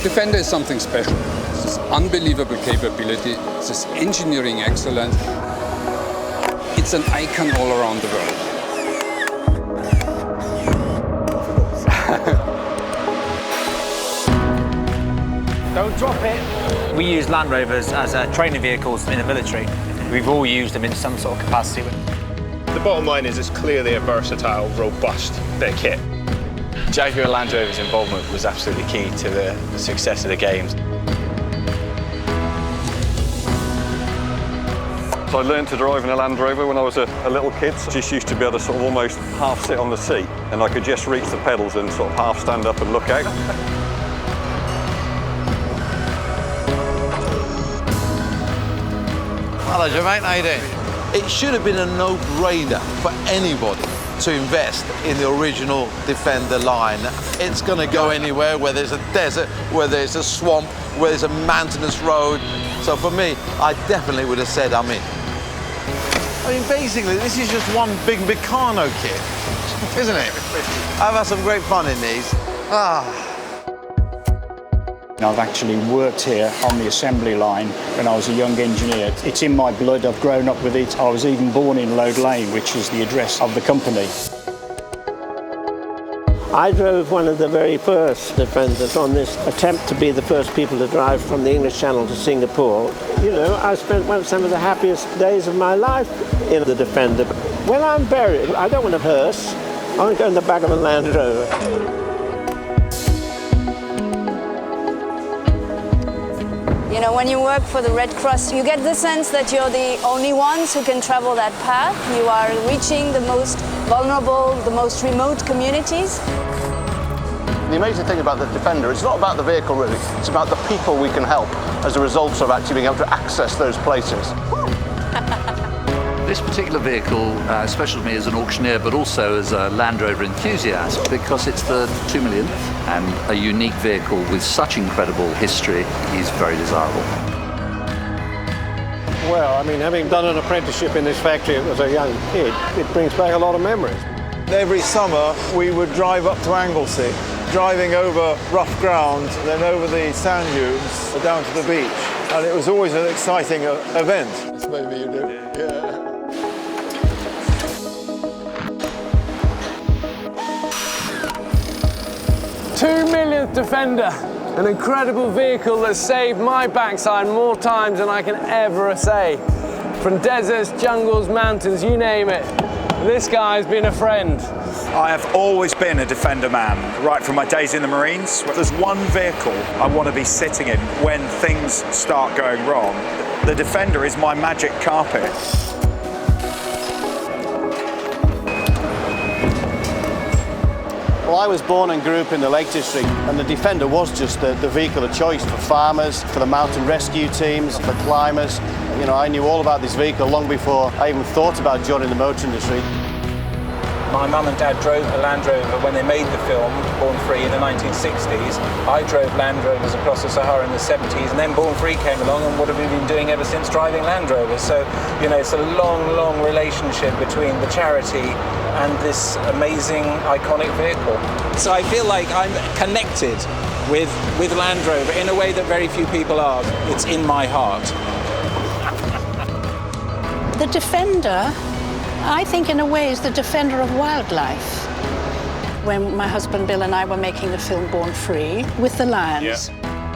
Defender is something special. It's this unbelievable capability, it's this engineering excellence. It's an icon all around the world. Don't drop it. We use Land Rovers as training vehicles in the military. We've all used them in some sort of capacity. The bottom line is it's clearly a versatile, robust bit of kit. Jaguar Land Rover's involvement was absolutely key to the success of the games. So I learned to drive in a Land Rover when I was a little kid. So I just used to be able to sort of almost half sit on the seat, and I could just reach the pedals and sort of half stand up and look out. Hello, Jermaine, how you doing? It should have been a no-brainer for anybody to invest in the original Defender line. It's going to go anywhere, whether it's a desert, whether it's a swamp, whether it's a mountainous road. So for me, I definitely would have said I'm in. I mean, basically, this is just one big Meccano kit, isn't it? I've had some great fun in these. I've actually worked here on the assembly line when I was a young engineer. It's in my blood, I've grown up with it. I was even born in Lode Lane, which is the address of the company. I drove one of the very first Defenders on this attempt to be the first people to drive from the English Channel to Singapore. You know, I spent some of the happiest days of my life in the Defender. When I'm buried, I don't want a hearse. I want to go in the back of a Land Rover. You know, when you work for the Red Cross, you get the sense that you're the only ones who can travel that path. You are reaching the most vulnerable, the most remote communities. The amazing thing about the Defender, it's not about the vehicle really, it's about the people we can help as a result of actually being able to access those places. This particular vehicle is special to me as an auctioneer, but also as a Land Rover enthusiast, because it's the 2 millionth, and a unique vehicle with such incredible history is very desirable. Well, I mean, having done an apprenticeship in this factory as a young kid, it brings back a lot of memories. Every summer we would drive up to Anglesey, driving over rough ground, then over the sand dunes, down to the beach. And it was always an exciting event. That's maybe you do. Yeah. 2 millionth Defender, an incredible vehicle that saved my backside more times than I can ever say. From deserts, jungles, mountains, you name it. This guy's been a friend. I have always been a Defender man, right from my days in the Marines. There's one vehicle I want to be sitting in when things start going wrong. The Defender is my magic carpet. Well, I was born and grew up in the Lake District, and the Defender was just the vehicle of choice for farmers, for the mountain rescue teams, for climbers. You know, I knew all about this vehicle long before I even thought about joining the motor industry. My mum and dad drove a Land Rover when they made the film Born Free in the 1960s. I drove Land Rovers across the Sahara in the 70s, and then Born Free came along, and what have we been doing ever since? Driving Land Rovers. So, you know, it's a long, long relationship between the charity and this amazing, iconic vehicle. So I feel like I'm connected with Land Rover in a way that very few people are. It's in my heart. The Defender, I think in a way, is the defender of wildlife. When my husband Bill and I were making the film Born Free with the lions,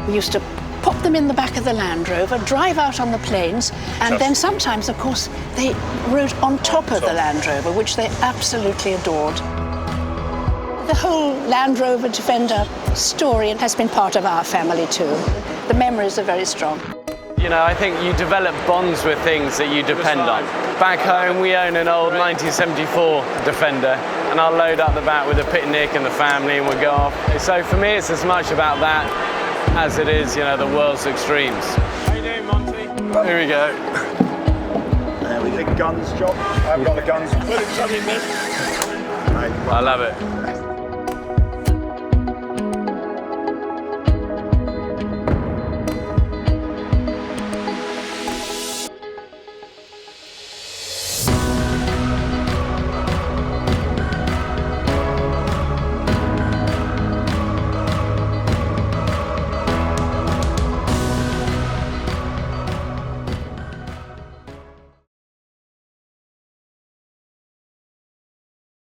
we used to pop them in the back of the Land Rover, drive out on the plains, and then sometimes, of course, they rode on top of the Land Rover, which they absolutely adored. The whole Land Rover Defender story has been part of our family too. The memories are very strong. You know, I think you develop bonds with things that you depend on. Back home, we own an old 1974 Defender, and I'll load up the back with a picnic and the family, and we'll go off. So for me, it's as much about that as it is, you know, the world's extremes. How you doing, Monty? Here we go. There we go. Guns job. I've got the guns. I love it.